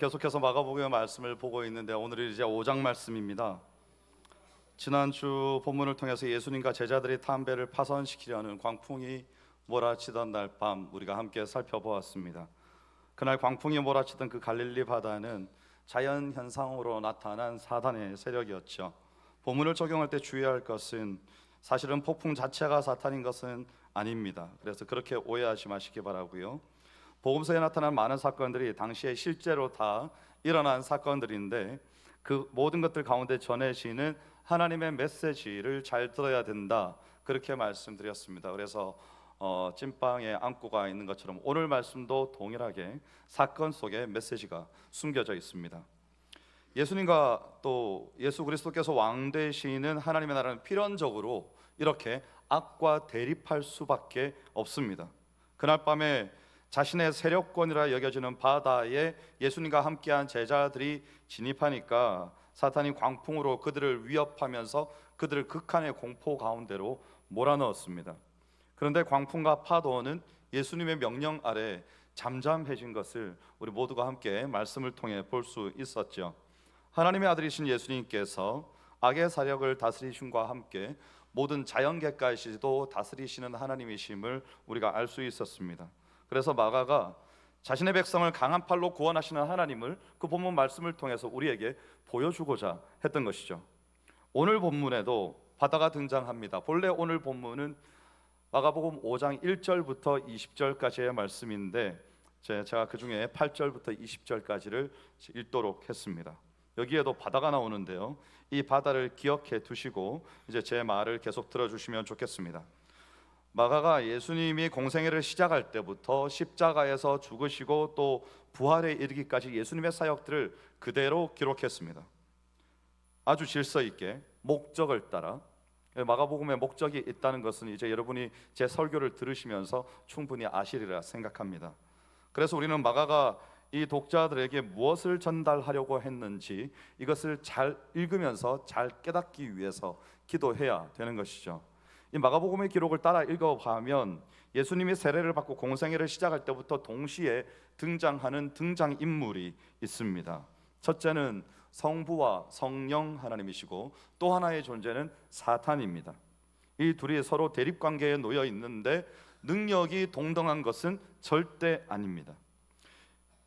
계속해서 마가복음의 말씀을 보고 있는데 오늘은 이제 5장 말씀입니다. 지난주 본문을 통해서 예수님과 제자들이 담배를 파손시키려는 광풍이 몰아치던 날 밤 우리가 함께 살펴보았습니다. 그날 광풍이 몰아치던 그 갈릴리 바다는 자연 현상으로 나타난 사탄의 세력이었죠. 본문을 적용할 때 주의할 것은 사실은 폭풍 자체가 사탄인 것은 아닙니다. 그래서 그렇게 오해하지 마시기 바라고요. 복음서에 나타난 많은 사건들이 당시에 실제로 다 일어난 사건들인데 그 모든 것들 가운데 전해지는 하나님의 메시지를 잘 들어야 된다, 그렇게 말씀드렸습니다. 그래서 찐빵에 안고가 있는 것처럼 오늘 말씀도 동일하게 사건 속에 메시지가 숨겨져 있습니다. 예수님과 또 예수 그리스도께서 왕 되시는 하나님의 나라는 필연적으로 이렇게 악과 대립할 수밖에 없습니다. 그날 밤에 자신의 세력권이라 여겨지는 바다에 예수님과 함께한 제자들이 진입하니까 사탄이 광풍으로 그들을 위협하면서 그들을 극한의 공포 가운데로 몰아넣었습니다. 그런데 광풍과 파도는 예수님의 명령 아래 잠잠해진 것을 우리 모두가 함께 말씀을 통해 볼 수 있었죠. 하나님의 아들이신 예수님께서 악의 사력을 다스리심과 함께 모든 자연계까지도 다스리시는 하나님이심을 우리가 알 수 있었습니다. 그래서 마가가 자신의 백성을 강한 팔로 구원하시는 하나님을 그 본문 말씀을 통해서 우리에게 보여주고자 했던 것이죠. 오늘 본문에도 바다가 등장합니다. 본래 오늘 본문은 마가복음 5장 1절부터 20절까지의 말씀인데 제가 그 중에 8절부터 20절까지를 읽도록 했습니다. 여기에도 바다가 나오는데요, 이 바다를 기억해 두시고 이제 제 말을 계속 들어주시면 좋겠습니다. 마가가 예수님이 공생애를 시작할 때부터 십자가에서 죽으시고 또 부활에 이르기까지 예수님의 사역들을 그대로 기록했습니다. 아주 질서 있게 목적을 따라. 마가복음에 목적이 있다는 것은 이제 여러분이 제 설교를 들으시면서 충분히 아시리라 생각합니다. 그래서 우리는 마가가 이 독자들에게 무엇을 전달하려고 했는지 이것을 잘 읽으면서 잘 깨닫기 위해서 기도해야 되는 것이죠. 이 마가복음의 기록을 따라 읽어가면 예수님이 세례를 받고 공생애를 시작할 때부터 동시에 등장하는 등장인물이 있습니다. 첫째는 성부와 성령 하나님이시고 또 하나의 존재는 사탄입니다. 이 둘이 서로 대립관계에 놓여 있는데 능력이 동등한 것은 절대 아닙니다.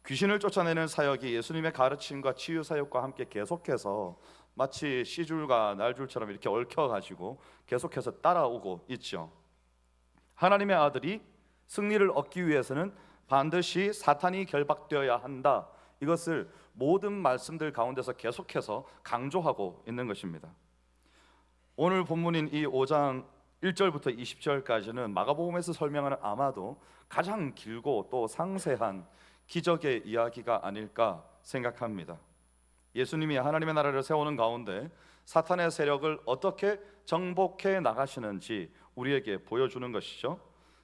귀신을 쫓아내는 사역이 예수님의 가르침과 치유 사역과 함께 계속해서 마치 씨줄과 날줄처럼 이렇게 얽혀가지고 계속해서 따라오고 있죠. 하나님의 아들이 승리를 얻기 위해서는 반드시 사탄이 결박되어야 한다, 이것을 모든 말씀들 가운데서 계속해서 강조하고 있는 것입니다. 오늘 본문인 이 5장 1절부터 20절까지는 마가복음에서 설명하는 아마도 가장 길고 또 상세한 기적의 이야기가 아닐까 생각합니다. 예수님이 하나님의 나라를 세우는 가운데 사탄의 세력을 어떻게 정복해 나가시는지 우리에게 보여주는 것이죠.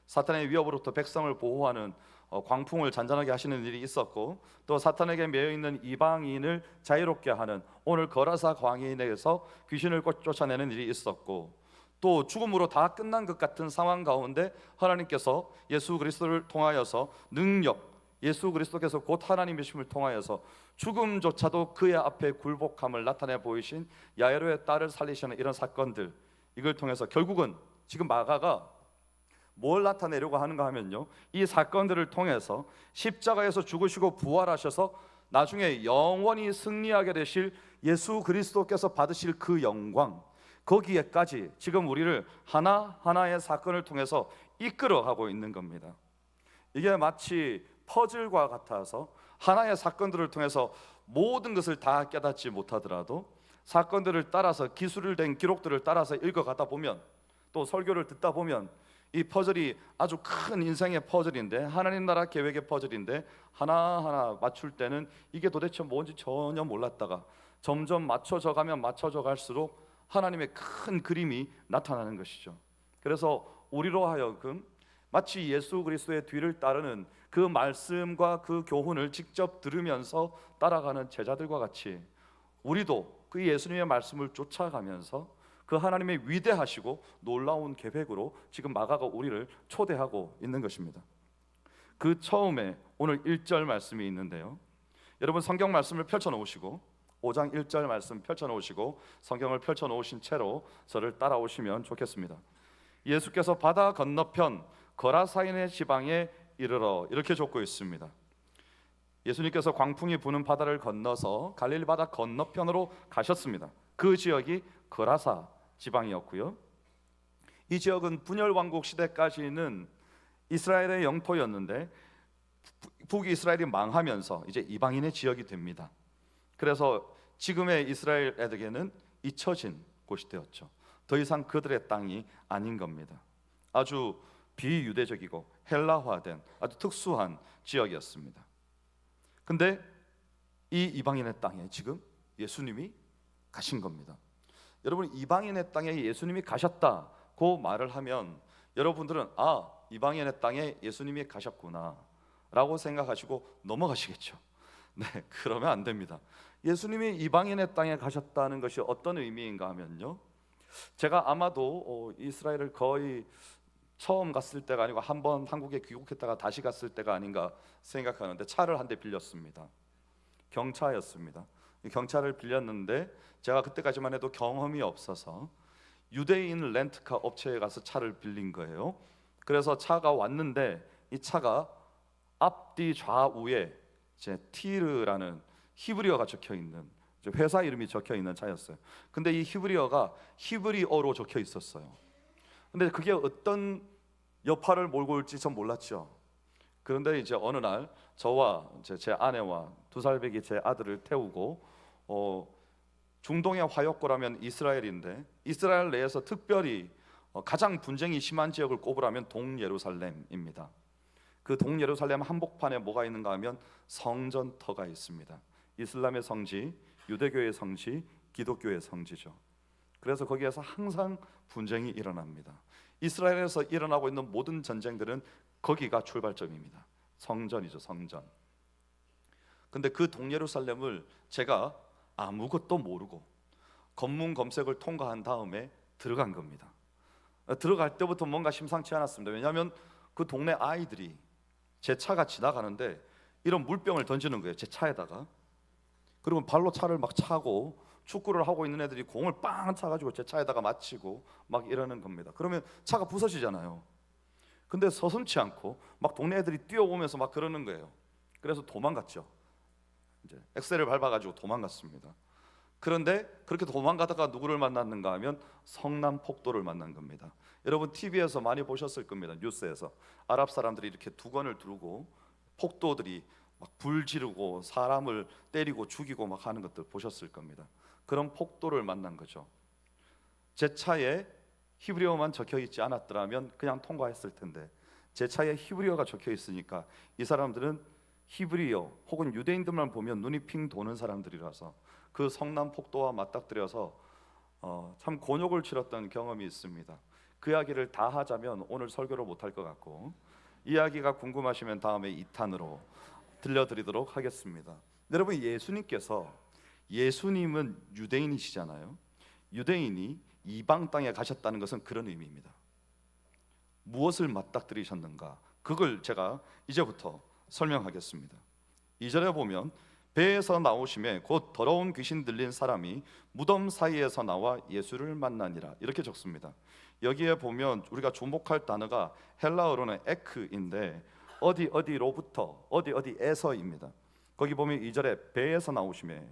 사탄의 위협으로부터 백성을 보호하는 광풍을 잔잔하게 하시는 일이 있었고, 또 사탄에게 매여있는 이방인을 자유롭게 하는 오늘 거라사 광야에서 귀신을 쫓아내는 일이 있었고, 또 죽음으로 다 끝난 것 같은 상황 가운데 하나님께서 예수 그리스도를 통하여서 능력, 예수 그리스도께서 곧 하나님이심을 통하여서 죽음조차도 그의 앞에 굴복함을 나타내 보이신 야이로의 딸을 살리시는 이런 사건들, 이걸 통해서 결국은 지금 마가가 뭘 나타내려고 하는가 하면요, 이 사건들을 통해서 십자가에서 죽으시고 부활하셔서 나중에 영원히 승리하게 되실 예수 그리스도께서 받으실 그 영광, 거기에까지 지금 우리를 하나하나의 사건을 통해서 이끌어가고 있는 겁니다. 이게 마치 퍼즐과 같아서 하나의 사건들을 통해서 모든 것을 다 깨닫지 못하더라도 사건들을 따라서 기술을 된 기록들을 따라서 읽어가다 보면, 또 설교를 듣다 보면 이 퍼즐이 아주 큰 인생의 퍼즐인데, 하나님 나라 계획의 퍼즐인데 하나하나 맞출 때는 이게 도대체 뭔지 전혀 몰랐다가 점점 맞춰져 가면 맞춰져 갈수록 하나님의 큰 그림이 나타나는 것이죠. 그래서 우리로 하여금 마치 예수 그리스도의 뒤를 따르는 그 말씀과 그 교훈을 직접 들으면서 따라가는 제자들과 같이 우리도 그 예수님의 말씀을 쫓아가면서 그 하나님의 위대하시고 놀라운 계획으로 지금 마가가 우리를 초대하고 있는 것입니다. 그 처음에 오늘 1절 말씀이 있는데요, 여러분 성경 말씀을 펼쳐 놓으시고 5장 1절 말씀 펼쳐 놓으시고 성경을 펼쳐 놓으신 채로 저를 따라오시면 좋겠습니다. 예수께서 바다 건너편 거라사인의 지방에 이르러 이렇게 적고 있습니다. 예수님께서 광풍이 부는 바다를 건너서 갈릴리 바다 건너편으로 가셨습니다. 그 지역이 거라사 지방이었고요. 이 지역은 분열 왕국 시대까지는 이스라엘의 영토였는데 북이스라엘이 망하면서 이제 이방인의 지역이 됩니다. 그래서 지금의 이스라엘에게는 잊혀진 곳이 되었죠. 더 이상 그들의 땅이 아닌 겁니다. 아주 비유대적이고 헬라화된 아주 특수한 지역이었습니다. 근데 이 이방인의 땅에 지금 예수님이 가신 겁니다. 여러분, 이방인의 땅에 예수님이 가셨다고 말을 하면 여러분들은 이방인의 땅에 예수님이 가셨구나 라고 생각하시고 넘어가시겠죠. 네, 그러면 안 됩니다. 예수님이 이방인의 땅에 가셨다는 것이 어떤 의미인가 하면요, 제가 아마도 이스라엘을 거의 처음 갔을 때가 아니고 한번 한국에 귀국했다가 다시 갔을 때가 아닌가 생각하는데, 차를 한 대 빌렸습니다. 경차였습니다. 경차를 빌렸는데 제가 그때까지만 해도 경험이 없어서 유대인 렌트카 업체에 가서 차를 빌린 거예요. 그래서 차가 왔는데 이 차가 앞뒤 좌우에 제 티르라는 히브리어가 적혀 있는, 회사 이름이 적혀 있는 차였어요. 근데 이 히브리어가 히브리어로 적혀 있었어요. 근데 그게 어떤 여파를 몰고 올지 전 몰랐죠. 그런데 이제 어느 날 저와 제 아내와 2살배기 제 아들을 태우고 중동의 화약고라면 이스라엘인데, 이스라엘 내에서 특별히 가장 분쟁이 심한 지역을 꼽으라면 동예루살렘입니다. 그 동예루살렘 한복판에 뭐가 있는가 하면 성전터가 있습니다. 이슬람의 성지, 유대교의 성지, 기독교의 성지죠. 그래서 거기에서 항상 분쟁이 일어납니다. 이스라엘에서 일어나고 있는 모든 전쟁들은 거기가 출발점입니다. 성전이죠, 성전. 근데 그 동예루살렘을 제가 아무것도 모르고 검문 검색을 통과한 다음에 들어간 겁니다. 들어갈 때부터 뭔가 심상치 않았습니다. 왜냐하면 그 동네 아이들이 제 차가 지나가는데 이런 물병을 던지는 거예요, 제 차에다가. 그리고 발로 차를 막 차고, 축구를 하고 있는 애들이 공을 빵 차가지고 제 차에다가 맞히고 막 이러는 겁니다. 그러면 차가 부서지잖아요. 근데 서슴지 않고 막 동네 애들이 뛰어오면서 막 그러는 거예요. 그래서 도망갔죠. 이제 엑셀을 밟아가지고 도망갔습니다. 그런데 그렇게 도망가다가 누구를 만났는가 하면 성남폭도를 만난 겁니다. 여러분 TV에서 많이 보셨을 겁니다. 뉴스에서 아랍 사람들이 이렇게 두건을 두르고 폭도들이 막 불 지르고 사람을 때리고 죽이고 막 하는 것들 보셨을 겁니다. 그런 폭도를 만난 거죠. 제 차에 히브리어만 적혀 있지 않았더라면 그냥 통과했을 텐데, 제 차에 히브리어가 적혀 있으니까 이 사람들은 히브리어 혹은 유대인들만 보면 눈이 핑 도는 사람들이라서 그 성남 폭도와 맞닥뜨려서 참 곤욕을 치렀던 경험이 있습니다. 그 이야기를 다 하자면 오늘 설교를 못할 것 같고, 이야기가 궁금하시면 다음에 2탄으로 들려드리도록 하겠습니다. 여러분, 예수님은 유대인이시잖아요. 유대인이 이방 땅에 가셨다는 것은 그런 의미입니다. 무엇을 맞닥뜨리셨는가, 그걸 제가 이제부터 설명하겠습니다. 2절에 보면 배에서 나오심에 곧 더러운 귀신 들린 사람이 무덤 사이에서 나와 예수를 만나니라, 이렇게 적습니다. 여기에 보면 우리가 주목할 단어가 헬라어로는 에크인데 어디로부터 어디에서입니다. 거기 보면 2절에 배에서 나오심에,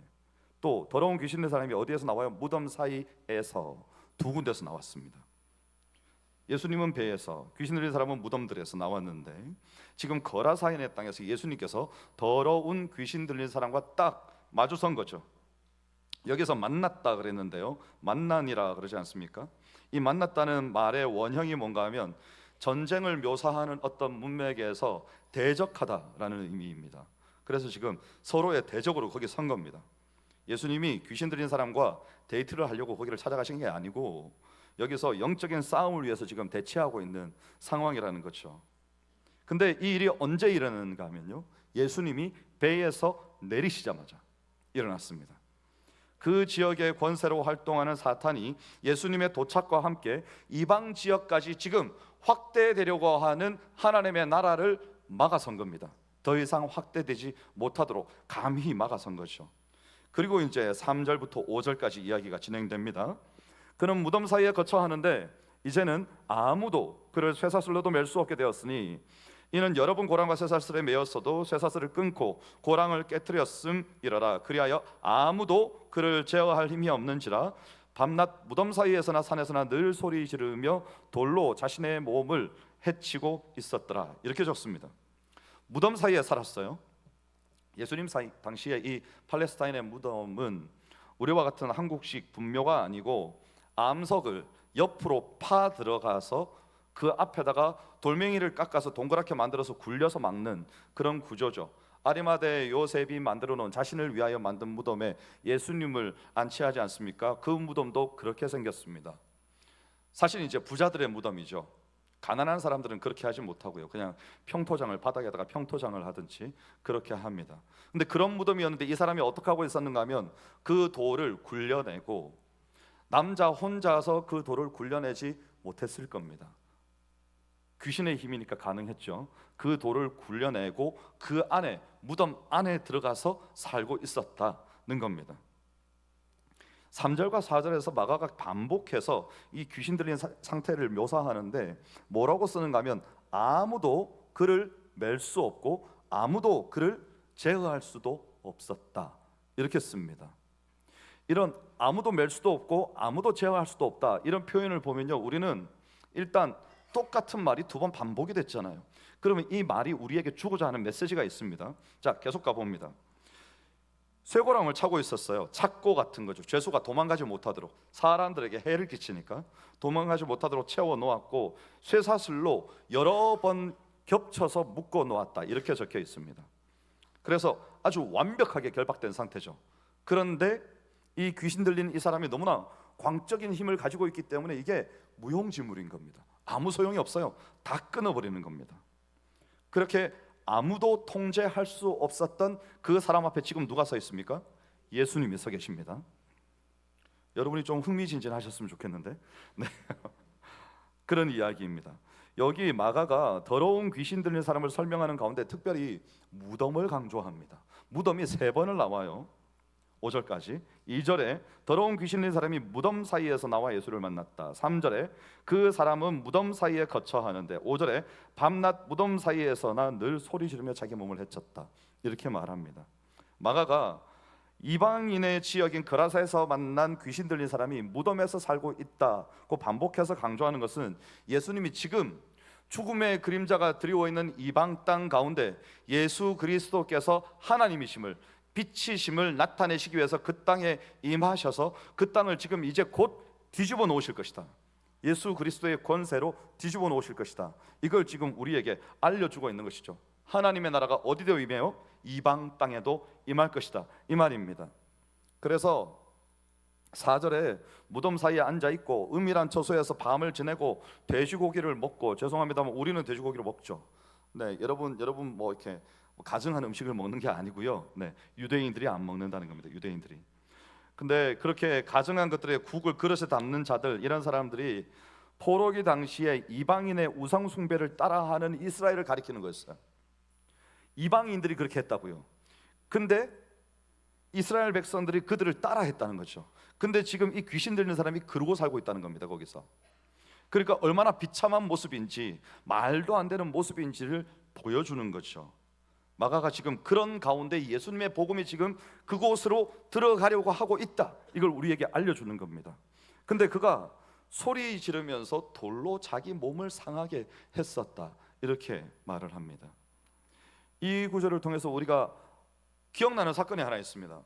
또 더러운 귀신 든 사람이 어디에서 나와요? 무덤 사이에서, 두 군데서 나왔습니다. 예수님은 배에서, 귀신 들린 사람은 무덤들에서 나왔는데, 지금 거라사인의 땅에서 예수님께서 더러운 귀신 들린 사람과 딱 마주선 거죠. 여기서 만났다 그랬는데요, 만나니라 그러지 않습니까? 이 만났다는 말의 원형이 뭔가 하면 전쟁을 묘사하는 어떤 문맥에서 대적하다라는 의미입니다. 그래서 지금 서로의 대적으로 거기 선 겁니다. 예수님이 귀신 들린 사람과 데이트를 하려고 거기를 찾아가신 게 아니고 여기서 영적인 싸움을 위해서 지금 대치하고 있는 상황이라는 거죠. 근데 이 일이 언제 일어났는가 하면요, 예수님이 배에서 내리시자마자 일어났습니다. 그 지역의 권세로 활동하는 사탄이 예수님의 도착과 함께 이방 지역까지 지금 확대되려고 하는 하나님의 나라를 막아선 겁니다. 더 이상 확대되지 못하도록 감히 막아선 거죠. 그리고 이제 3절부터 5절까지 이야기가 진행됩니다. 그는 무덤 사이에 거처 하는데 이제는 아무도 그를 쇠사슬로도 맬 수 없게 되었으니 이는 여러 번 고랑과 쇠사슬에 매였어도 쇠사슬을 끊고 고랑을 깨뜨렸음이러라. 그리하여 아무도 그를 제어할 힘이 없는지라 밤낮 무덤 사이에서나 산에서나 늘 소리 지르며 돌로 자신의 몸을 해치고 있었더라. 이렇게 적습니다. 무덤 사이에 살았어요. 예수님 당시에 이 팔레스타인의 무덤은 우리와 같은 한국식 분묘가 아니고 암석을 옆으로 파 들어가서 그 앞에다가 돌멩이를 깎아서 동그랗게 만들어서 굴려서 막는 그런 구조죠. 아리마대 요셉이 만들어 놓은 자신을 위하여 만든 무덤에 예수님을 안치하지 않습니까? 그 무덤도 그렇게 생겼습니다. 사실 이제 부자들의 무덤이죠. 가난한 사람들은 그렇게 하지 못하고요. 그냥 평토장을 바닥에다가 평토장을 하든지 그렇게 합니다. 근데 그런 무덤이었는데 이 사람이 어떻게 하고 있었는가 하면 그 돌을 굴려내고 남자 혼자서 그 돌을 굴려내지 못했을 겁니다. 귀신의 힘이니까 가능했죠. 그 돌을 굴려내고 그 안에 무덤 안에 들어가서 살고 있었다는 겁니다. 3절과 4절에서 마가가 반복해서 이 귀신 들린 상태를 묘사하는데 뭐라고 쓰는가 하면 아무도 그를 맬 수 없고 아무도 그를 제어할 수도 없었다 이렇게 씁니다. 이런 아무도 맬 수도 없고 아무도 제어할 수도 없다 이런 표현을 보면요, 우리는 일단 똑같은 말이 두 번 반복이 됐잖아요. 그러면 이 말이 우리에게 주고자 하는 메시지가 있습니다. 자, 계속 가봅니다. 쇠고랑을 차고 있었어요. 착고 같은 거죠. 죄수가 도망가지 못하도록, 사람들에게 해를 끼치니까 도망가지 못하도록 채워 놓았고 쇠사슬로 여러 번 겹쳐서 묶어 놓았다 이렇게 적혀 있습니다. 그래서 아주 완벽하게 결박된 상태죠. 그런데 이 귀신 들린 이 사람이 너무나 광적인 힘을 가지고 있기 때문에 이게 무용지물인 겁니다. 아무 소용이 없어요. 다 끊어버리는 겁니다. 그렇게 아무도 통제할 수 없었던 그 사람 앞에 지금 누가 서 있습니까? 예수님이 서 계십니다. 여러분이 좀 흥미진진하셨으면 좋겠는데 네. 그런 이야기입니다. 여기 마가가 더러운 귀신 들린 사람을 설명하는 가운데 특별히 무덤을 강조합니다. 무덤이 3번을 나와요. 5절까지. 2절에 더러운 귀신 들린 사람이 무덤 사이에서 나와 예수를 만났다. 3절에 그 사람은 무덤 사이에 거처하는데 5절에 밤낮 무덤 사이에서나 늘 소리 지르며 자기 몸을 해쳤다 이렇게 말합니다. 마가가 이방인의 지역인 그라사에서 만난 귀신 들린 사람이 무덤에서 살고 있다고 반복해서 강조하는 것은 예수님이 지금 죽음의 그림자가 드리워 있는 이방 땅 가운데 예수 그리스도께서 하나님이심을, 빛이심을 나타내시기 위해서 그 땅에 임하셔서 그 땅을 지금 이제 곧 뒤집어 놓으실 것이다. 예수 그리스도의 권세로 뒤집어 놓으실 것이다. 이걸 지금 우리에게 알려주고 있는 것이죠. 하나님의 나라가 어디도 임해요? 이방 땅에도 임할 것이다 이 말입니다. 그래서 4절에 무덤 사이에 앉아 있고 은밀한 처소에서 밤을 지내고 돼지고기를 먹고, 죄송합니다만 우리는 돼지고기를 먹죠. 네, 여러분 뭐 이렇게 가증한 음식을 먹는 게 아니고요. 네, 유대인들이 안 먹는다는 겁니다. 유대인들이. 근데 그렇게 가증한 것들의 국을 그릇에 담는 자들, 이런 사람들이 포로기 당시에 이방인의 우상 숭배를 따라하는 이스라엘을 가리키는 거였어요. 이방인들이 그렇게 했다고요. 근데 이스라엘 백성들이 그들을 따라했다는 거죠. 근데 지금 이 귀신 들리는 사람이 그러고 살고 있다는 겁니다. 거기서. 그러니까 얼마나 비참한 모습인지, 말도 안 되는 모습인지를 보여주는 거죠. 마가가 지금 그런 가운데 예수님의 복음이 지금 그곳으로 들어가려고 하고 있다, 이걸 우리에게 알려주는 겁니다. 근데 그가 소리 지르면서 돌로 자기 몸을 상하게 했었다 이렇게 말을 합니다. 이 구절을 통해서 우리가 기억나는 사건이 하나 있습니다.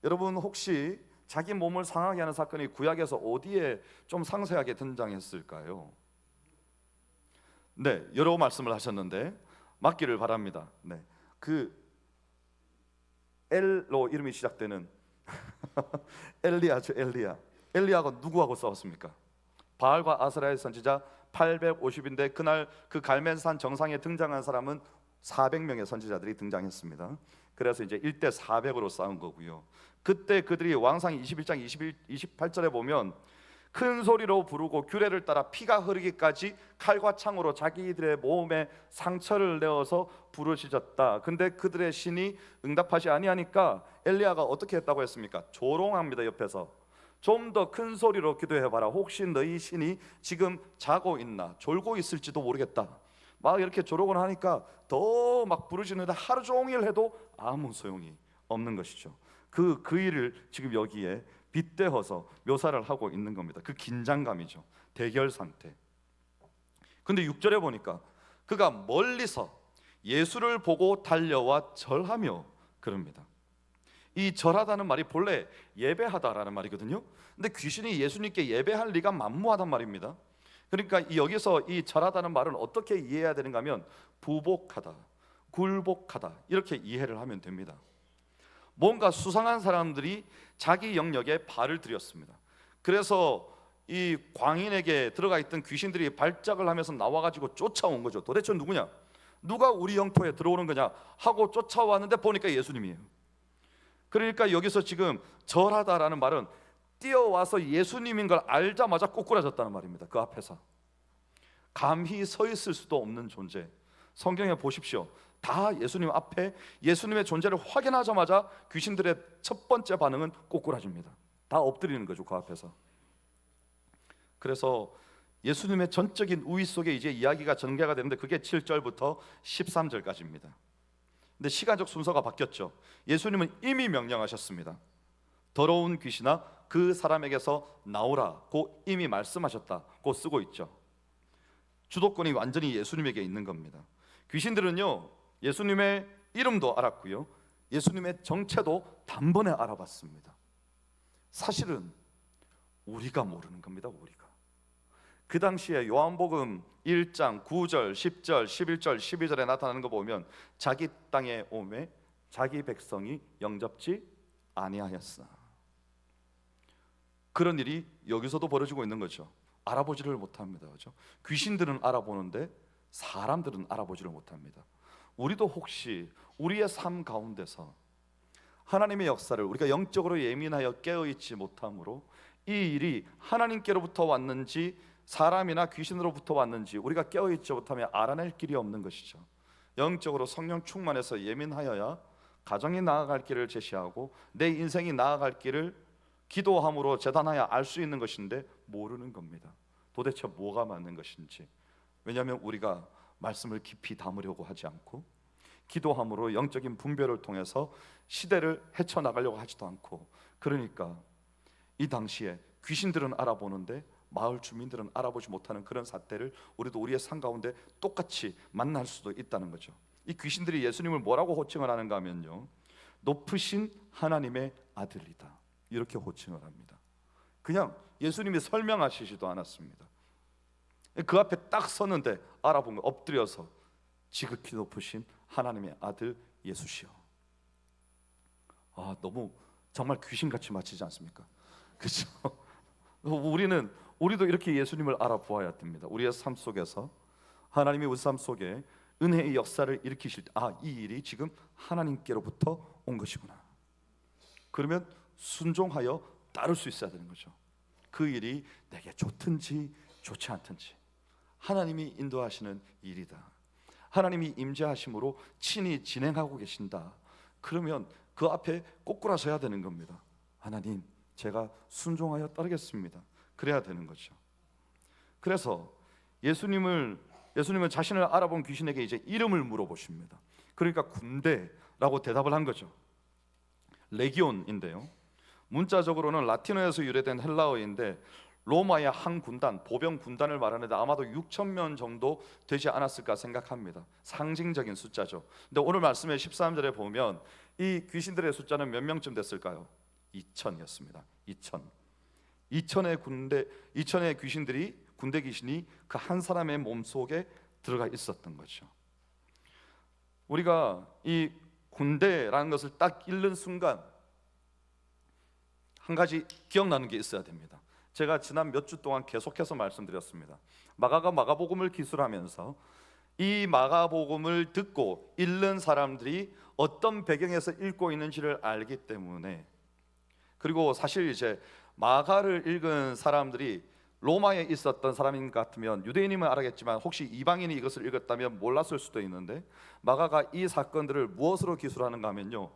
여러분 혹시 자기 몸을 상하게 하는 사건이 구약에서 어디에 좀 상세하게 등장했을까요? 네, 여러 말씀을 하셨는데 맞기를 바랍니다. 네, 그 엘로 이름이 시작되는 엘리야죠. 엘리야가 누구하고 싸웠습니까? 바알과 아스라엘 선지자 850인데 그날 그 갈멜산 정상에 등장한 사람은 400명의 선지자들이 등장했습니다. 그래서 이제 1대 400으로 싸운 거고요. 그때 그들이 왕상 21장 28절에 보면 큰 소리로 부르고 규례를 따라 피가 흐르기까지 칼과 창으로 자기들의 몸에 상처를 내어서 부르짖었다. 근데 그들의 신이 응답하지 아니하니까 엘리야가 어떻게 했다고 했습니까? 조롱합니다. 옆에서 좀 더 큰 소리로 기도해봐라. 혹시 너희 신이 지금 자고 있나 졸고 있을지도 모르겠다. 막 이렇게 조롱을 하니까 더 막 부르짖는데 하루 종일 해도 아무 소용이 없는 것이죠. 그 일을 지금 여기에 빗대어서 묘사를 하고 있는 겁니다. 그 긴장감이죠. 대결 상태. 근데 6절에 보니까 그가 멀리서 예수를 보고 달려와 절하며 그럽니다. 이 절하다는 말이 본래 예배하다라는 말이거든요. 근데 귀신이 예수님께 예배할 리가 만무하단 말입니다. 그러니까 여기서 이 절하다는 말은 어떻게 이해해야 되는가 하면 부복하다, 굴복하다 이렇게 이해를 하면 됩니다. 뭔가 수상한 사람들이 자기 영역에 발을 들였습니다. 그래서 이 광인에게 들어가 있던 귀신들이 발작을 하면서 나와가지고 쫓아온 거죠. 도대체 누구냐? 누가 우리 영토에 들어오는 거냐 하고 쫓아왔는데 보니까 예수님이에요. 그러니까 여기서 지금 절하다라는 말은 뛰어와서 예수님인 걸 알자마자 꼬꾸라졌다는 말입니다. 그 앞에서 감히 서 있을 수도 없는 존재. 성경에 보십시오. 다 예수님 앞에 예수님의 존재를 확인하자마자 귀신들의 첫 번째 반응은 꼬꾸라집니다. 다 엎드리는 거죠. 그 앞에서. 그래서 예수님의 전적인 우위 속에 이제 이야기가 전개가 되는데 그게 7절부터 13절까지입니다. 근데 시간적 순서가 바뀌었죠. 예수님은 이미 명령하셨습니다. 더러운 귀신아 그 사람에게서 나오라고 이미 말씀하셨다고 쓰고 있죠. 주도권이 완전히 예수님에게 있는 겁니다. 귀신들은요 예수님의 이름도 알았고요 예수님의 정체도 단번에 알아봤습니다. 사실은 우리가 모르는 겁니다. 우리가 그 당시에 요한복음 1장 9절 10절 11절 12절에 나타나는 거 보면 자기 땅에 오매 자기 백성이 영접지 아니하였으나 그런 일이 여기서도 벌어지고 있는 거죠. 알아보지를 못합니다. 그렇죠? 귀신들은 알아보는데 사람들은 알아보지를 못합니다. 우리도 혹시 우리의 삶 가운데서 하나님의 역사를 우리가 영적으로 예민하여 깨어있지 못함으로 이 일이 하나님께로부터 왔는지 사람이나 귀신으로부터 왔는지 우리가 깨어있지 못하면 알아낼 길이 없는 것이죠. 영적으로 성령 충만해서 예민하여야 가정이 나아갈 길을 제시하고 내 인생이 나아갈 길을 기도함으로 재단하여 알 수 있는 것인데 모르는 겁니다. 도대체 뭐가 맞는 것인지. 왜냐하면 우리가 말씀을 깊이 담으려고 하지 않고 기도함으로 영적인 분별을 통해서 시대를 헤쳐나가려고 하지도 않고 그러니까 이 당시에 귀신들은 알아보는데 마을 주민들은 알아보지 못하는 그런 사태를 우리도 우리의 삶 가운데 똑같이 만날 수도 있다는 거죠. 이 귀신들이 예수님을 뭐라고 호칭을 하는가 하면요 높으신 하나님의 아들이다 이렇게 호칭을 합니다. 그냥 예수님이 설명하시지도 않았습니다. 그 앞에 딱 섰는데 알아보면 엎드려서 지극히 높으신 하나님의 아들 예수시여. 너무 정말 귀신같이 마치지 않습니까? 그렇죠? 우리도 이렇게 예수님을 알아보아야 됩니다. 우리의 삶 속에서 하나님이 우리 삶 속에 은혜의 역사를 일으키실 때 이 일이 지금 하나님께로부터 온 것이구나. 그러면 순종하여 따를 수 있어야 되는 거죠. 그 일이 내게 좋든지 좋지 않든지 하나님이 인도하시는 일이다. 하나님이 임재하심으로 친히 진행하고 계신다. 그러면 그 앞에 꼬꾸라서야 되는 겁니다. 하나님, 제가 순종하여 따르겠습니다. 그래야 되는 거죠. 그래서 예수님은 자신을 알아본 귀신에게 이제 이름을 물어보십니다. 그러니까 군대라고 대답을 한 거죠. 레기온인데요. 문자적으로는 라틴어에서 유래된 헬라어인데 로마의 한 군단, 보병 군단을 말하는데 아마도 6,000명 정도 되지 않았을까 생각합니다. 상징적인 숫자죠. 근데 오늘 말씀의 13절에 보면 이 귀신들의 숫자는 몇 명쯤 됐을까요? 2,000이었습니다. 2,000의 귀신들이 군대 귀신이 그 한 사람의 몸속에 들어가 있었던 거죠. 우리가 이 군대라는 것을 딱 읽는 순간 한 가지 기억나는 게 있어야 됩니다. 제가 지난 몇 주 동안 계속해서 말씀드렸습니다. 마가가 마가복음을 기술하면서 이 마가복음을 듣고 읽는 사람들이 어떤 배경에서 읽고 있는지를 알기 때문에, 그리고 사실 이제 마가를 읽은 사람들이 로마에 있었던 사람인 것 같으면 유대인이면 알았겠지만 혹시 이방인이 이것을 읽었다면 몰랐을 수도 있는데, 마가가 이 사건들을 무엇으로 기술하는가 하면요,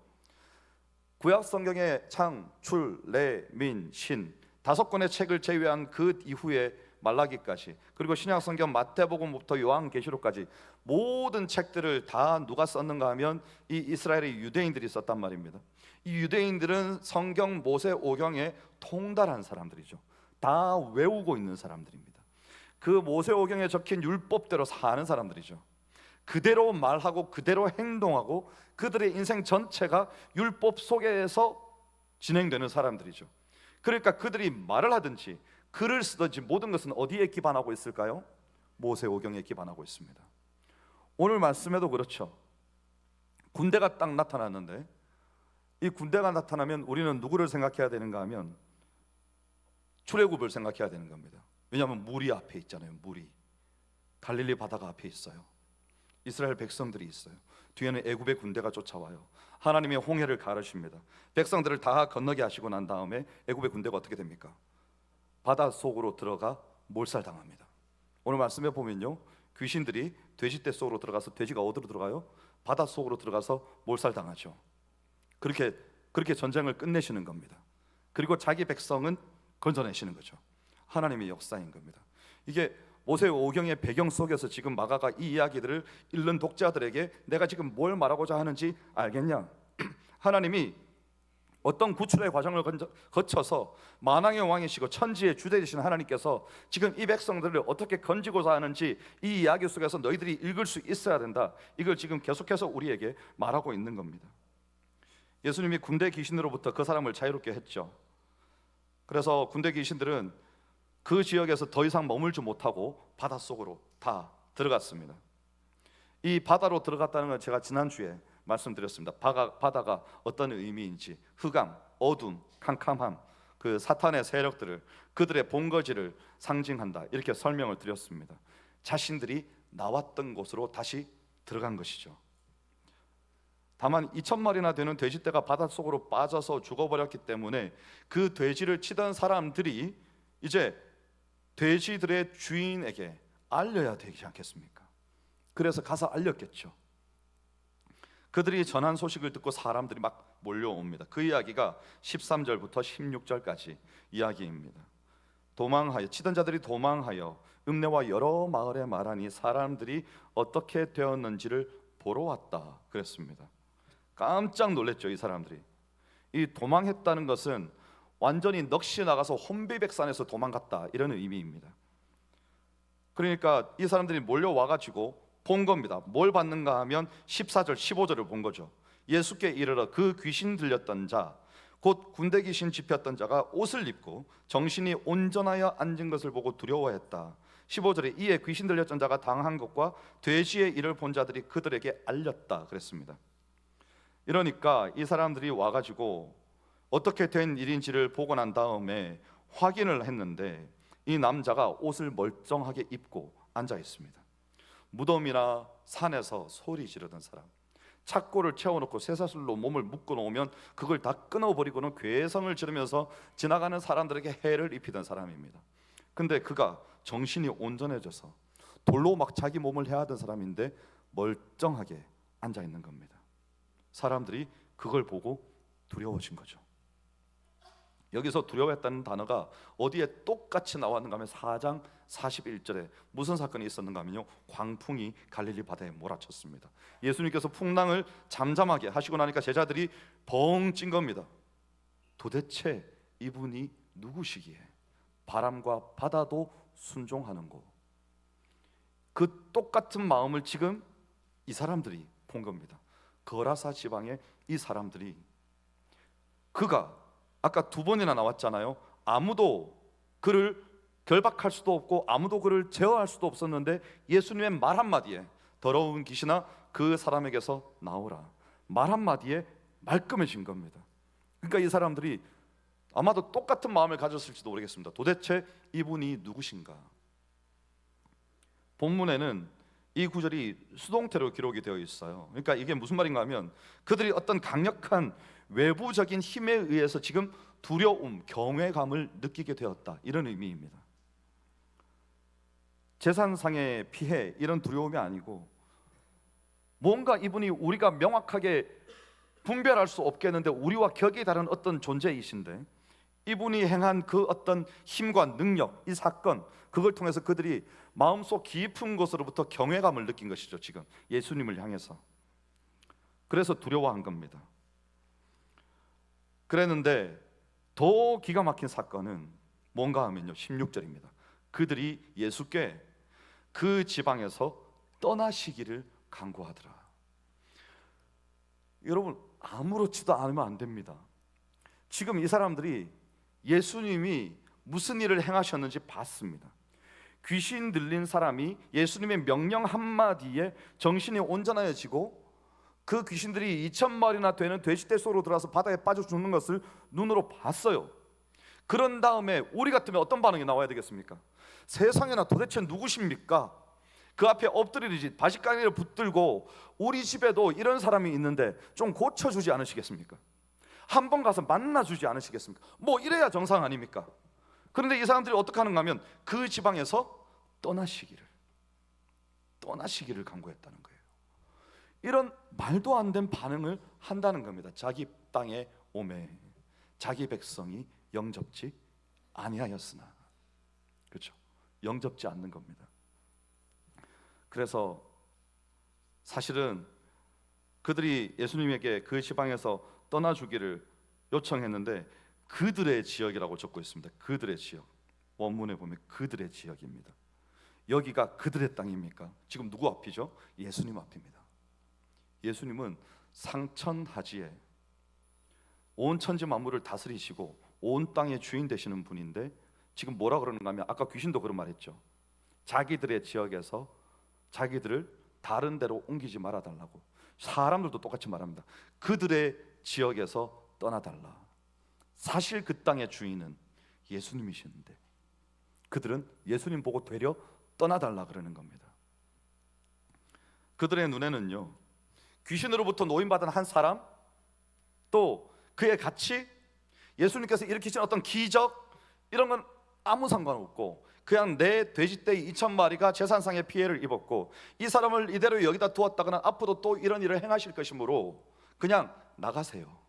구약 성경의 창, 출, 래, 민, 신 5권의 책을 제외한 그 이후에 말라기까지, 그리고 신약 성경 마태복음부터 요한계시록까지 모든 책들을 다 누가 썼는가 하면 이 이스라엘의 유대인들이 썼단 말입니다. 이 유대인들은 성경 모세오경에 통달한 사람들이죠. 다 외우고 있는 사람들입니다. 그 모세오경에 적힌 율법대로 사는 사람들이죠. 그대로 말하고 그대로 행동하고 그들의 인생 전체가 율법 속에서 진행되는 사람들이죠. 그러니까 그들이 말을 하든지 글을 쓰든지 모든 것은 어디에 기반하고 있을까요? 모세오경에 기반하고 있습니다. 오늘 말씀에도 그렇죠. 군대가 딱 나타났는데, 이 군대가 나타나면 우리는 누구를 생각해야 되는가 하면 출애굽을 생각해야 되는 겁니다. 왜냐하면 물이 앞에 있잖아요. 물이 갈릴리 바다가 앞에 있어요. 이스라엘 백성들이 있어요. 뒤에는 애굽의 군대가 쫓아와요. 하나님의 홍해를 가르십니다. 백성들을 다 건너게 하시고 난 다음에 애굽의 군대가 어떻게 됩니까? 바다 속으로 들어가 몰살당합니다. 오늘 말씀에 보면요, 귀신들이 돼지떼 속으로 들어가서, 돼지가 어디로 들어가요? 바다 속으로 들어가서 몰살당하죠. 그렇게 전쟁을 끝내시는 겁니다. 그리고 자기 백성은 건져내시는 거죠. 하나님의 역사인 겁니다. 이게 모세오경의 배경 속에서 지금 마가가 이 이야기들을 읽는 독자들에게 내가 지금 뭘 말하고자 하는지 알겠냐? 하나님이 어떤 구출의 과정을 거쳐서 만왕의 왕이시고 천지의 주 되시는 하나님께서 지금 이 백성들을 어떻게 건지고자 하는지 이 이야기 속에서 너희들이 읽을 수 있어야 된다. 이걸 지금 계속해서 우리에게 말하고 있는 겁니다. 예수님이 군대 귀신으로부터 그 사람을 자유롭게 했죠. 그래서 군대 귀신들은 그 지역에서 더 이상 머물지 못하고 바닷속으로 다 들어갔습니다. 이 바다로 들어갔다는 건 제가 지난주에 말씀드렸습니다. 바다가 어떤 의미인지, 흑암, 어둠, 캄캄함, 그 사탄의 세력들을, 그들의 본거지를 상징한다, 이렇게 설명을 드렸습니다. 자신들이 나왔던 곳으로 다시 들어간 것이죠. 다만 2,000마리나 되는 돼지떼가 바닷속으로 빠져서 죽어버렸기 때문에 그 돼지를 치던 사람들이 이제 돼지들의 주인에게 알려야 되지 않겠습니까? 그래서 가서 알렸겠죠. 그들이 전한 소식을 듣고 사람들이 막 몰려옵니다. 그 이야기가 13절부터 16절까지 이야기입니다. 도망하여, 치던 자들이 도망하여 읍내와 여러 마을에 말하니 사람들이 어떻게 되었는지를 보러 왔다 그랬습니다. 깜짝 놀랐죠. 이 사람들이. 이 도망했다는 것은 완전히 넋이 나가서 혼비백산에서 도망갔다, 이런 의미입니다. 그러니까 이 사람들이 몰려와가지고 본 겁니다. 뭘 봤는가 하면 14절 15절을 본 거죠. 예수께 이르러 그 귀신 들렸던 자, 곧 군대 귀신 집혔던 자가 옷을 입고 정신이 온전하여 앉은 것을 보고 두려워했다. 15절에 이에 귀신 들렸던 자가 당한 것과 돼지의 일을 본 자들이 그들에게 알렸다 그랬습니다. 이러니까 이 사람들이 와가지고 어떻게 된 일인지를 보고 난 다음에 확인을 했는데, 이 남자가 옷을 멀쩡하게 입고 앉아 있습니다. 무덤이나 산에서 소리 지르던 사람, 착고를 채워놓고 쇠사슬로 몸을 묶어 놓으면 그걸 다 끊어버리고는 괴성을 지르면서 지나가는 사람들에게 해를 입히던 사람입니다. 근데 그가 정신이 온전해져서 돌로 막 자기 몸을 해하던 사람인데 멀쩡하게 앉아 있는 겁니다. 사람들이 그걸 보고 두려워진 거죠. 여기서 두려워했다는 단어가 어디에 똑같이 나왔는가 하면 4장 41절에 무슨 사건이 있었는가 하면요, 광풍이 갈릴리 바다에 몰아쳤습니다. 예수님께서 풍랑을 잠잠하게 하시고 나니까 제자들이 벙 찐 겁니다. 도대체 이분이 누구시기에 바람과 바다도 순종하는고. 그 똑같은 마음을 지금 이 사람들이 본 겁니다. 거라사 지방의 이 사람들이, 그가 아까 2번이나 나왔잖아요. 아무도 그를 결박할 수도 없고 아무도 그를 제어할 수도 없었는데 예수님의 말 한마디에 더러운 귀신아 그 사람에게서 나오라, 말 한마디에 말끔해진 겁니다. 그러니까 이 사람들이 아마도 똑같은 마음을 가졌을지도 모르겠습니다. 도대체 이분이 누구신가? 본문에는 이 구절이 수동태로 기록이 되어 있어요. 그러니까 이게 무슨 말인가 하면 그들이 어떤 강력한 외부적인 힘에 의해서 지금 두려움, 경외감을 느끼게 되었다, 이런 의미입니다. 재산상의 피해, 이런 두려움이 아니고 뭔가 이분이 우리가 명확하게 분별할 수 없겠는데 우리와 격이 다른 어떤 존재이신데, 이분이 행한 그 어떤 힘과 능력, 이 사건, 그걸 통해서 그들이 마음속 깊은 곳으로부터 경외감을 느낀 것이죠. 지금 예수님을 향해서. 그래서 두려워한 겁니다. 그랬는데 더 기가 막힌 사건은 뭔가 하면요, 16절입니다. 그들이 예수께 그 지방에서 떠나시기를 간구하더라. 여러분, 아무렇지도 않으면 안 됩니다. 지금 이 사람들이 예수님이 무슨 일을 행하셨는지 봤습니다. 귀신 들린 사람이 예수님의 명령 한마디에 정신이 온전해지고 그 귀신들이 2,000마리나 되는 돼지떼소로 들어와서 바다에 빠져 죽는 것을 눈으로 봤어요. 그런 다음에 우리 같으면 어떤 반응이 나와야 되겠습니까? 세상에나 도대체 누구십니까? 그 앞에 엎드리듯이 바짓가니를 붙들고 우리 집에도 이런 사람이 있는데 좀 고쳐주지 않으시겠습니까? 한번 가서 만나주지 않으시겠습니까? 뭐 이래야 정상 아닙니까? 그런데 이 사람들이 어떻게 하는가 하면 그 지방에서 떠나시기를 간구했다는 거예요. 이런 말도 안 된 반응을 한다는 겁니다. 자기 땅에 오매 자기 백성이 영접지 아니하였으나, 그렇죠? 영접지 않는 겁니다. 그래서 사실은 그들이 예수님에게 그 지방에서 떠나주기를 요청했는데 그들의 지역이라고 적고 있습니다. 그들의 지역, 원문에 보면 그들의 지역입니다. 여기가 그들의 땅입니까? 지금 누구 앞이죠? 예수님 앞입니다. 예수님은 상천하지에 온 천지 만물을 다스리시고 온 땅의 주인 되시는 분인데 지금 뭐라 그러는가 하면, 아까 귀신도 그런 말 했죠. 자기들의 지역에서 자기들을 다른 데로 옮기지 말아달라고. 사람들도 똑같이 말합니다. 그들의 지역에서 떠나달라. 사실 그 땅의 주인은 예수님이시는데 그들은 예수님 보고 되려 떠나달라 그러는 겁니다. 그들의 눈에는요, 귀신으로부터 노인받은 한 사람, 또 그의 가치, 예수님께서 일으키신 어떤 기적, 이런 건 아무 상관없고 그냥 내 돼지떼 2,000마리가 재산상의 피해를 입었고 이 사람을 이대로 여기다 두었다가는 앞으로 또 이런 일을 행하실 것이므로 그냥 나가세요.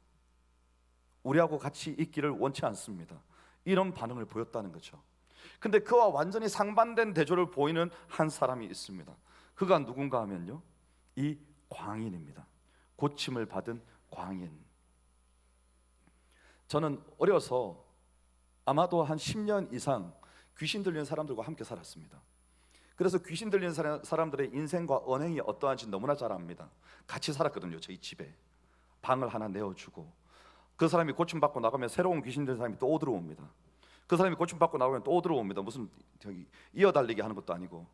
우리하고 같이 있기를 원치 않습니다. 이런 반응을 보였다는 거죠. 근데 그와 완전히 상반된 대조를 보이는 한 사람이 있습니다. 그가 누군가 하면요, 이 광인입니다. 고침을 받은 광인. 저는 어려서 아마도 한 10년 이상 귀신 들리는 사람들과 함께 살았습니다. 그래서 귀신 들리는 사람들의 인생과 언행이 어떠한지 너무나 잘 압니다. 같이 살았거든요. 저희 집에 방을 하나 내어주고, 그 사람이 고침받고 나가면 새로운 귀신 들린 사람이 또 들어옵니다. 그 사람이 고침받고 나가면 또 들어옵니다. 무슨 저기 이어달리기 하는 것도 아니고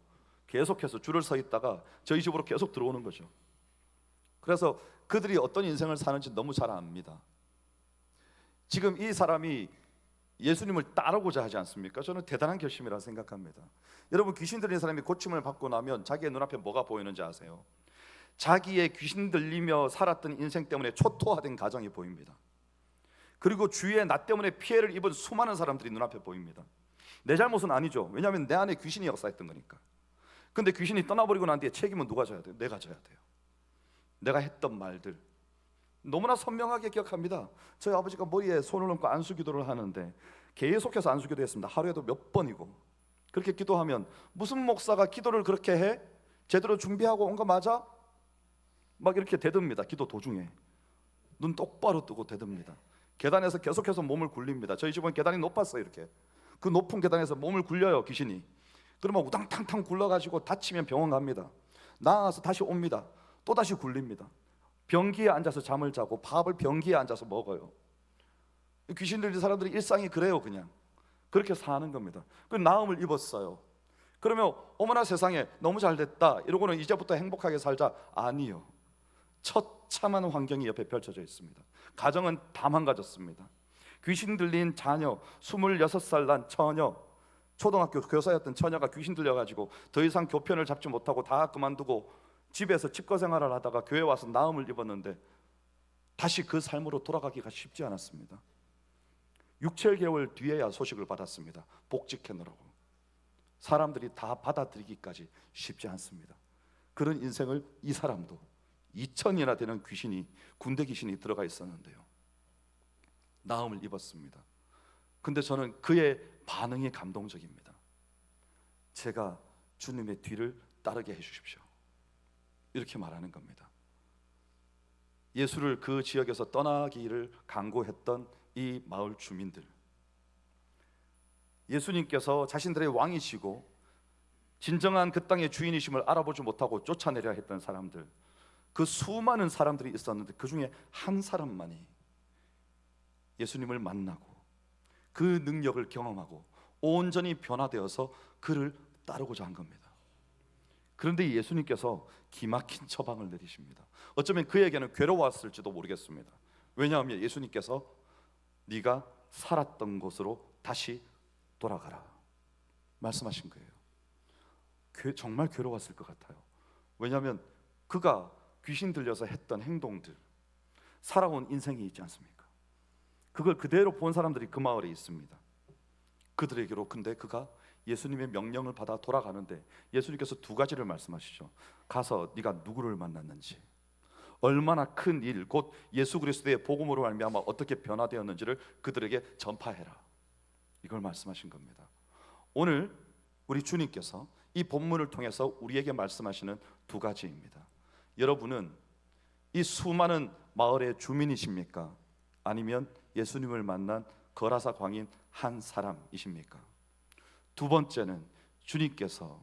계속해서 줄을 서 있다가 저희 집으로 계속 들어오는 거죠. 그래서 그들이 어떤 인생을 사는지 너무 잘 압니다. 지금 이 사람이 예수님을 따르고자 하지 않습니까? 저는 대단한 결심이라 생각합니다. 여러분, 귀신 들린 사람이 고침을 받고 나면 자기의 눈앞에 뭐가 보이는지 아세요? 자기의 귀신 들리며 살았던 인생 때문에 초토화된 가정이 보입니다. 그리고 주위에 나 때문에 피해를 입은 수많은 사람들이 눈앞에 보입니다. 내 잘못은 아니죠. 왜냐하면 내 안에 귀신이 역사했던 거니까. 근데 귀신이 떠나버리고 난 뒤에 책임은 누가 져야 돼요? 내가 져야 돼요. 내가 했던 말들 너무나 선명하게 기억합니다. 저희 아버지가 머리에 손을 얹고 안수기도를 하는데 계속해서 안수기도 했습니다. 하루에도 몇 번이고. 그렇게 기도하면 무슨 목사가 기도를 그렇게 해? 제대로 준비하고 온 거 맞아? 막 이렇게 대듭니다. 기도 도중에 눈 똑바로 뜨고 대듭니다. 계단에서 계속해서 몸을 굴립니다. 저희 집은 계단이 높았어요. 이렇게 그 높은 계단에서 몸을 굴려요, 귀신이. 그러면 우당탕탕 굴러가지고 다치면 병원 갑니다. 나와서 다시 옵니다. 또 다시 굴립니다. 변기에 앉아서 잠을 자고 밥을 변기에 앉아서 먹어요. 귀신 들린 사람들이 일상이 그래요. 그냥 그렇게 사는 겁니다. 그 나음을 입었어요. 그러면 어머나 세상에 너무 잘 됐다 이러고는 이제부터 행복하게 살자. 아니요. 처참한 환경이 옆에 펼쳐져 있습니다. 가정은 다 망가졌습니다. 귀신 들린 자녀, 26살 난 처녀, 초등학교 교사였던 처녀가 귀신 들려가지고 더 이상 교편을 잡지 못하고 다 그만두고 집에서 집거 생활을 하다가 교회 와서 나음을 입었는데 다시 그 삶으로 돌아가기가 쉽지 않았습니다. 6, 7개월 뒤에야 소식을 받았습니다. 복직해놓으라고. 사람들이 다 받아들이기까지 쉽지 않습니다. 그런 인생을 이 사람도 2000이나 되는 귀신이, 군대 귀신이 들어가 있었는데요, 나음을 입었습니다. 근데 저는 그의 반응이 감동적입니다. 제가 주님의 뒤를 따르게 해주십시오, 이렇게 말하는 겁니다. 예수를 그 지역에서 떠나기를 강구했던 이 마을 주민들, 예수님께서 자신들의 왕이시고 진정한 그 땅의 주인이심을 알아보지 못하고 쫓아내려 했던 사람들, 그 수많은 사람들이 있었는데 그 중에 한 사람만이 예수님을 만나고 그 능력을 경험하고 온전히 변화되어서 그를 따르고자 한 겁니다. 그런데 예수님께서 기막힌 처방을 내리십니다. 어쩌면 그에게는 괴로웠을지도 모르겠습니다. 왜냐하면 예수님께서 네가 살았던 곳으로 다시 돌아가라 말씀하신 거예요. 정말 괴로웠을 것 같아요. 왜냐하면 그가 귀신 들려서 했던 행동들, 살아온 인생이 있지 않습니까? 그걸 그대로 본 사람들이 그 마을에 있습니다. 그들에게로. 근데 그가 예수님의 명령을 받아 돌아가는데 예수님께서 두 가지를 말씀하시죠. 가서 네가 누구를 만났는지, 얼마나 큰 일, 곧 예수 그리스도의 복음으로 말미암아 어떻게 변화되었는지를 그들에게 전파해라, 이걸 말씀하신 겁니다. 오늘 우리 주님께서 이 본문을 통해서 우리에게 말씀하시는 두 가지입니다. 여러분은 이 수많은 마을의 주민이십니까? 아니면 예수님을 만난 거라사 광인 한 사람이십니까? 두 번째는 주님께서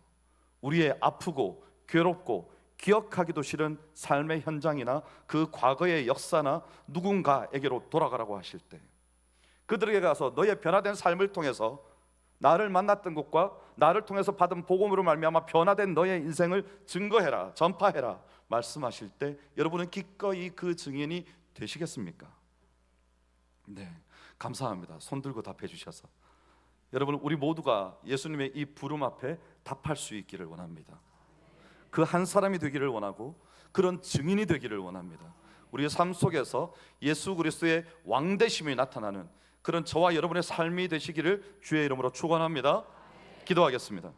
우리의 아프고 괴롭고 기억하기도 싫은 삶의 현장이나 그 과거의 역사나 누군가에게로 돌아가라고 하실 때, 그들에게 가서 너의 변화된 삶을 통해서 나를 만났던 것과 나를 통해서 받은 복음으로 말미암아 변화된 너의 인생을 증거해라, 전파해라 말씀하실 때 여러분은 기꺼이 그 증인이 되시겠습니까? 네, 감사합니다. 손 들고 답해 주셔서. 여러분, 우리 모두가 예수님의 이 부름 앞에 답할 수 있기를 원합니다. 그 한 사람이 되기를 원하고 그런 증인이 되기를 원합니다. 우리의 삶 속에서 예수 그리스도의 왕되심이 나타나는 그런 저와 여러분의 삶이 되시기를 주의 이름으로 축원합니다. 기도하겠습니다.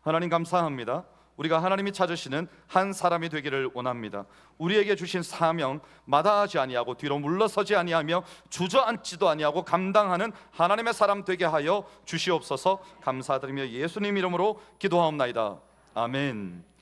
하나님 감사합니다. 우리가 하나님이 찾으시는 한 사람이 되기를 원합니다. 우리에게 주신 사명 마다하지 아니하고 뒤로 물러서지 아니하며 주저앉지도 아니하고 감당하는 하나님의 사람 되게 하여 주시옵소서. 감사드리며 예수님 이름으로 기도하옵나이다. 아멘.